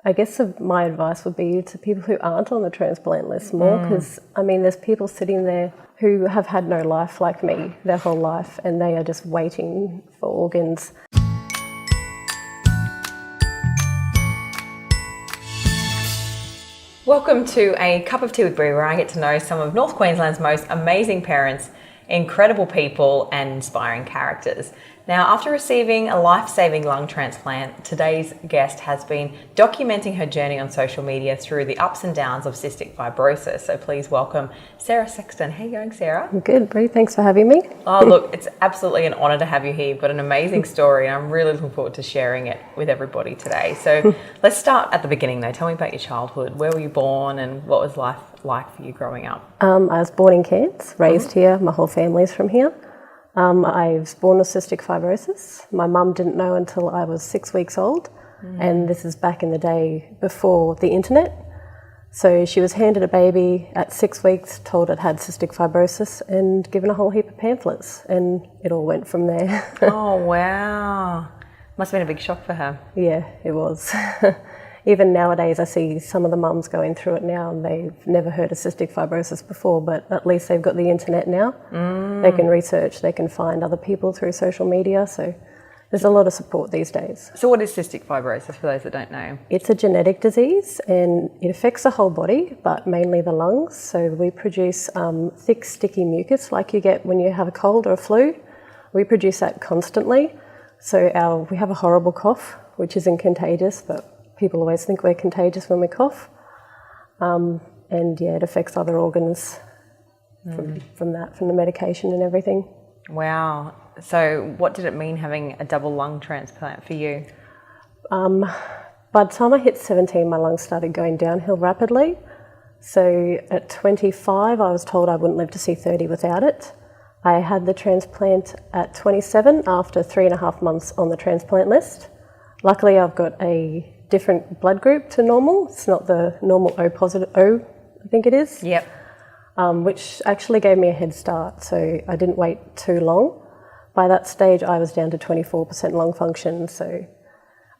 I guess my advice would be to people who aren't on the transplant list more, because, I mean, there's people sitting there who have had no life like me their whole life, and they are just waiting for organs. Welcome to A Cup of Tea with Bree, where I get to know some of North Queensland's most amazing parents, incredible people and inspiring characters. Now, after receiving a life-saving lung transplant, today's guest has been documenting her journey on social media through the ups and downs of cystic fibrosis. So please welcome Sarah Sexton. How are you going, Sarah? I'm good, Bree. Thanks for having me. Oh, look, it's absolutely an honour to have you here. You've got an amazing story, and I'm really looking forward to sharing it with everybody today. So let's start at the beginning, though. Tell me about your childhood. Where were you born, and what was life like for you growing up? I was born in Cairns, raised here. My whole family's from here. I was born with cystic fibrosis. My mum didn't know until I was 6 weeks old, and this is back in the day before the internet. So she was handed a baby at 6 weeks, told it had cystic fibrosis, and given a whole heap of pamphlets, and it all went from there. Oh, wow. Must have been a big shock for her. Yeah, it was. Even nowadays, I see some of the mums going through it now, and they've never heard of cystic fibrosis before, but at least they've got the internet now. They can research, they can find other people through social media, so there's a lot of support these days. So what is cystic fibrosis, for those that don't know? It's a genetic disease, and it affects the whole body, but mainly the lungs. So we produce thick, sticky mucus like you get when you have a cold or a flu. We produce that constantly. So we have a horrible cough, which isn't contagious, but people always think we're contagious when we cough. And yeah, it affects other organs from the medication and everything. Wow. So what did it mean having a double lung transplant for you? By the time I hit 17, my lungs started going downhill rapidly. So at 25, I was told I wouldn't live to see 30 without it. I had the transplant at 27 after 3.5 months on the transplant list. Luckily, I've got a different blood group to normal. It's not the normal O positive, I think it is. Yep. Which actually gave me a head start, so I didn't wait too long. By that stage, I was down to 24% lung function, so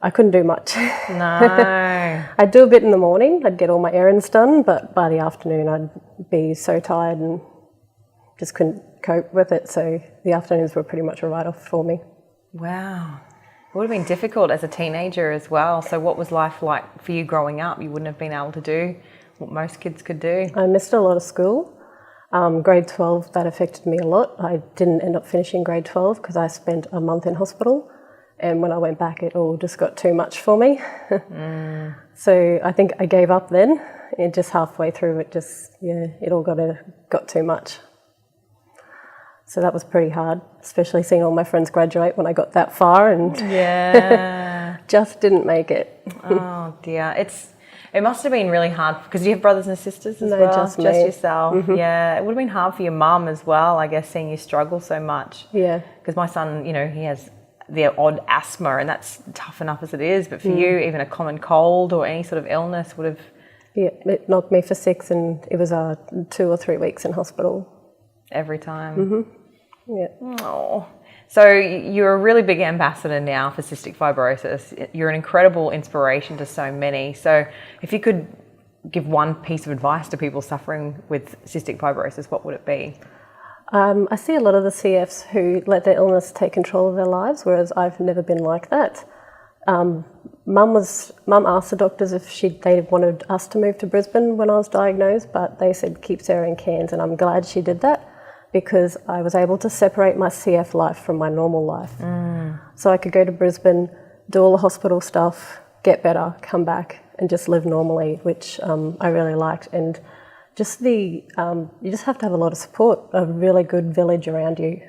I couldn't do much. No. I'd do a bit in the morning, I'd get all my errands done, but by the afternoon I'd be so tired and just couldn't cope with it, so the afternoons were pretty much a write-off for me. Wow. It would have been difficult as a teenager as well. So what was life like for you growing up? You wouldn't have been able to do what most kids could do. I missed a lot of school. Grade 12, that affected me a lot. I didn't end up finishing grade 12 because I spent a month in hospital. And when I went back, it all just got too much for me. So I think I gave up then. And just halfway through, it all got too much. So that was pretty hard, especially seeing all my friends graduate when I got that far and just didn't make it. Oh dear, it must have been really hard because you have brothers and sisters as well. No, just me. Just yourself. Yeah, it would have been hard for your mum as well, I guess, seeing you struggle so much. Yeah, because my son, he has the odd asthma, and that's tough enough as it is. But for you, even a common cold or any sort of illness would have. Yeah, it knocked me for 6, and it was 2 or 3 weeks in hospital. Every time. Yeah. Oh, so you're a really big ambassador now for cystic fibrosis. You're an incredible inspiration to so many. So if you could give one piece of advice to people suffering with cystic fibrosis, what would it be? I see a lot of the CFs who let their illness take control of their lives, whereas I've never been like that. Mum asked the doctors if they wanted us to move to Brisbane when I was diagnosed, but they said keep Sarah in Cairns, and I'm glad she did that, because I was able to separate my CF life from my normal life. So I could go to Brisbane, do all the hospital stuff, get better, come back and just live normally, which I really liked. And just you just have to have a lot of support. A really good village around you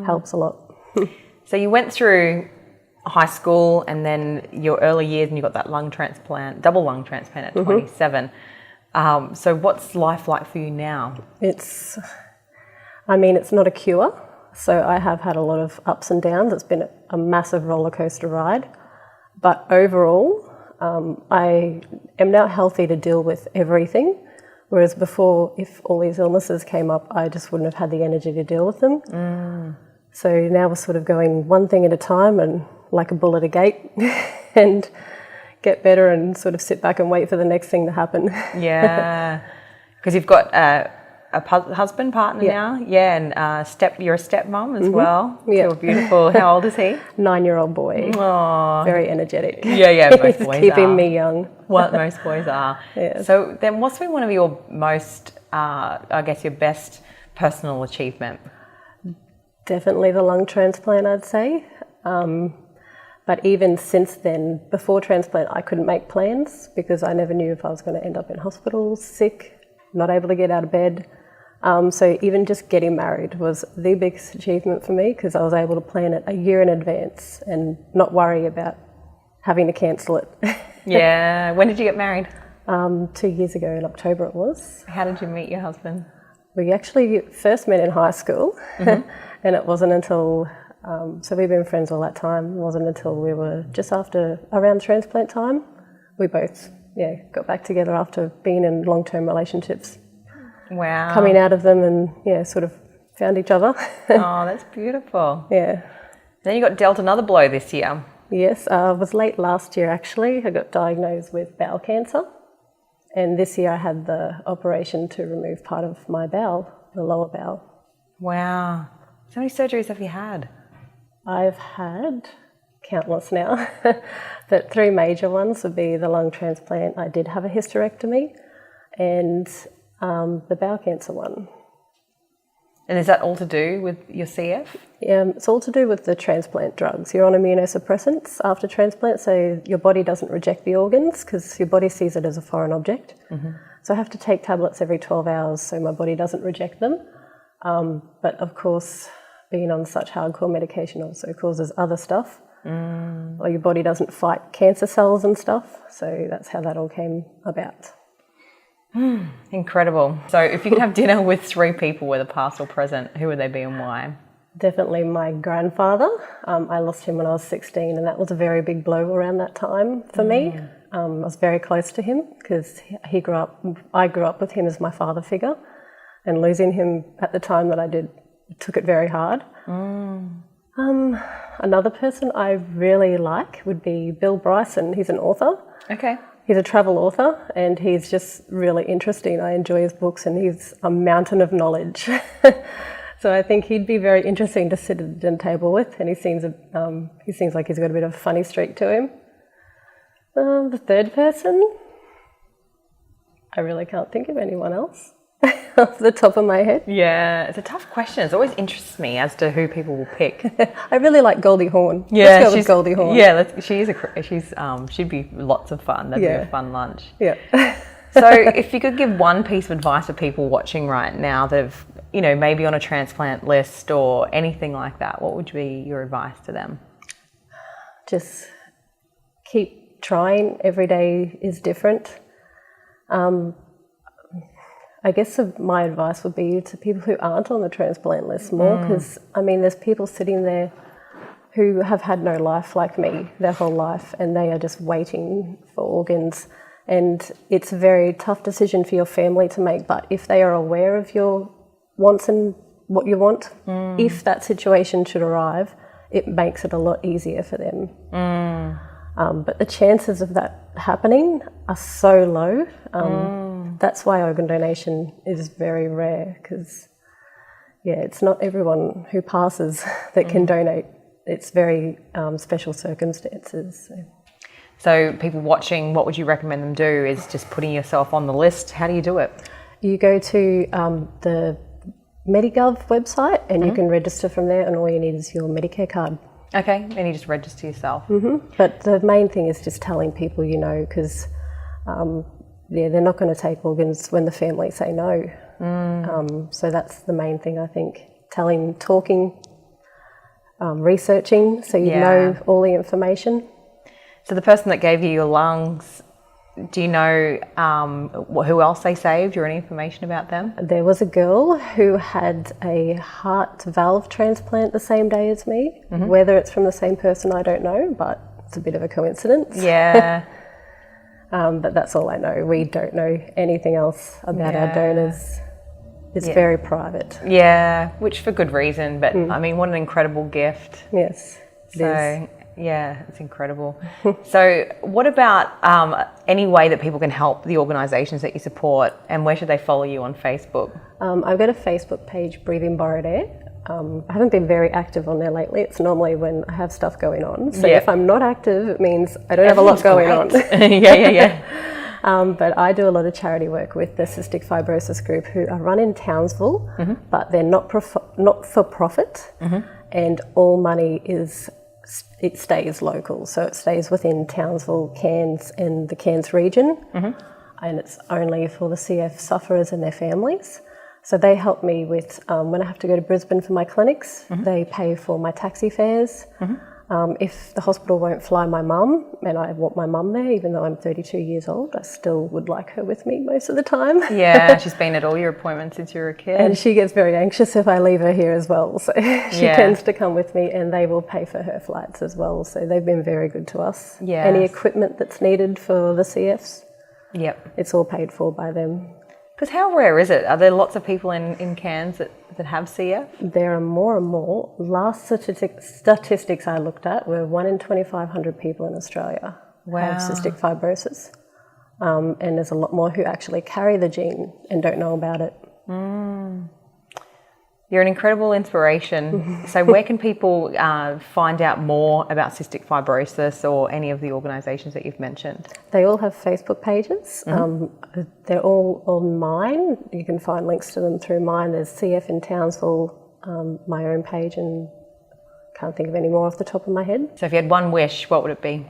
helps a lot. So you went through high school and then your early years and you got that double lung transplant at 27. So what's life like for you now? It's not a cure, so I have had a lot of ups and downs. It's been a massive roller coaster ride, but overall, I am now healthy to deal with everything, whereas before, if all these illnesses came up, I just wouldn't have had the energy to deal with them. So now we're sort of going one thing at a time and like a bull at a gate and get better and sort of sit back and wait for the next thing to happen. Yeah, because you've got a husband, partner Yeah. now, yeah, and you're a stepmom as well. Yeah. So beautiful. How old is he? 9-year-old boy. Oh, Very energetic. yeah. Most He's boys keeping are. me young. What most boys are. Yes. So then, what's been one of your most, I guess, your best personal achievement? Definitely the lung transplant, I'd say. But even since then, before transplant, I couldn't make plans because I never knew if I was going to end up in hospital, sick, not able to get out of bed. So even just getting married was the biggest achievement for me because I was able to plan it a year in advance and not worry about having to cancel it. Yeah. When did you get married? 2 years ago in October it was. How did you meet your husband? We actually first met in high school and it wasn't until, so we've been friends all that time, it wasn't until we were just after, around transplant time, we both got back together after being in long-term relationships. Wow. Coming out of them and sort of found each other. Oh, that's beautiful. Yeah. Then you got dealt another blow this year. Yes, it was late last year actually. I got diagnosed with bowel cancer. And this year I had the operation to remove part of my bowel, the lower bowel. Wow. How many surgeries have you had? I've had countless now, but 3 major ones would be the lung transplant. I did have a hysterectomy and the bowel cancer one. And is that all to do with your CF? It's all to do with the transplant drugs. You're on immunosuppressants after transplant, so your body doesn't reject the organs because your body sees it as a foreign object. Mm-hmm. So I have to take tablets every 12 hours so my body doesn't reject them. But of course, being on such hardcore medication also causes other stuff. Or your body doesn't fight cancer cells and stuff. So that's how that all came about. Incredible. So if you could have dinner with 3 people, whether past or present, who would they be and why? Definitely my grandfather. I lost him when I was 16 and that was a very big blow around that time for me. I was very close to him because I grew up with him as my father figure, and losing him at the time that I did took it very hard. Another person I really like would be Bill Bryson. He's an author. Okay. He's a travel author and he's just really interesting. I enjoy his books and he's a mountain of knowledge. So I think he'd be very interesting to sit at the dinner table with, and he seems like he's got a bit of a funny streak to him. The third person, I really can't think of anyone else off the top of my head. Yeah, it's a tough question. It always interests me as to who people will pick. I really like Goldie Hawn. Yeah, let's go with Goldie Hawn. Yeah, she'd be lots of fun. That'd be a fun lunch. Yeah. So if you could give one piece of advice for people watching right now that have, maybe on a transplant list or anything like that, what would be your advice to them? Just keep trying. Every day is different. I guess my advice would be to people who aren't on the transplant list more, because, there's people sitting there who have had no life like me their whole life, and they are just waiting for organs. And it's a very tough decision for your family to make, but if they are aware of your wants and what you want, if that situation should arrive, it makes it a lot easier for them. But the chances of that happening are so low. That's why organ donation is very rare, because, it's not everyone who passes that can donate. It's very special circumstances. So people watching, what would you recommend them do? Is just putting yourself on the list? How do you do it? You go to the Medigov website and you can register from there, and all you need is your Medicare card. Okay, and you just register yourself. But the main thing is just telling people because they're not going to take organs when the family say no. So that's the main thing, I think. Talking, researching, so you know all the information. So the person that gave you your lungs, do you know who else they saved or any information about them? There was a girl who had a heart valve transplant the same day as me. Whether it's from the same person, I don't know, but it's a bit of a coincidence. Yeah. But that's all I know. We don't know anything else about our donors. It's very private. Yeah, which for good reason, but what an incredible gift. Yes, it is. Yeah, it's incredible. So what about any way that people can help the organisations that you support, and where should they follow you on Facebook? I've got a Facebook page, Breathing Borrowed Air. I haven't been very active on there lately. It's normally when I have stuff going on. So if I'm not active, it means I don't have a lot going on. But I do a lot of charity work with the Cystic Fibrosis Group, who are run in Townsville, but they're not for profit, and all money it stays local. So it stays within Townsville, Cairns and the Cairns region, and it's only for the CF sufferers and their families. So they help me with, when I have to go to Brisbane for my clinics, they pay for my taxi fares. If the hospital won't fly my mum, and I want my mum there, even though I'm 32 years old, I still would like her with me most of the time. Yeah, she's been at all your appointments since you were a kid. And she gets very anxious if I leave her here as well. So she tends to come with me, and they will pay for her flights as well. So they've been very good to us. Any equipment that's needed for the CFs, it's all paid for by them. Because how rare is it? Are there lots of people in Cairns that have CF? There are more and more. Last statistics I looked at were 1 in 2,500 people in Australia have cystic fibrosis. And there's a lot more who actually carry the gene and don't know about it. You're an incredible inspiration. So where can people find out more about cystic fibrosis or any of the organisations that you've mentioned? They all have Facebook pages. They're all on mine. You can find links to them through mine. There's CF in Townsville, my own page, and can't think of any more off the top of my head. So if you had one wish, what would it be?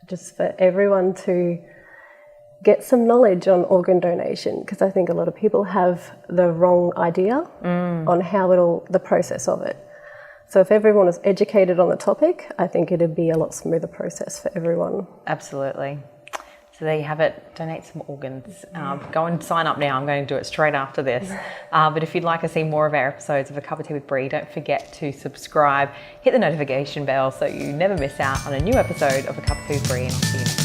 Just for everyone to get some knowledge on organ donation, because I think a lot of people have the wrong idea on how the process of it. So if everyone is educated on the topic, I think it'd be a lot smoother process for everyone. Absolutely. So there you have it. Donate some organs. Go and sign up now. I'm going to do it straight after this. But if you'd like to see more of our episodes of A Cup of Tea with Bree, don't forget to subscribe, hit the notification bell so you never miss out on a new episode of A Cup of Tea with Bree, and I'll see you next time.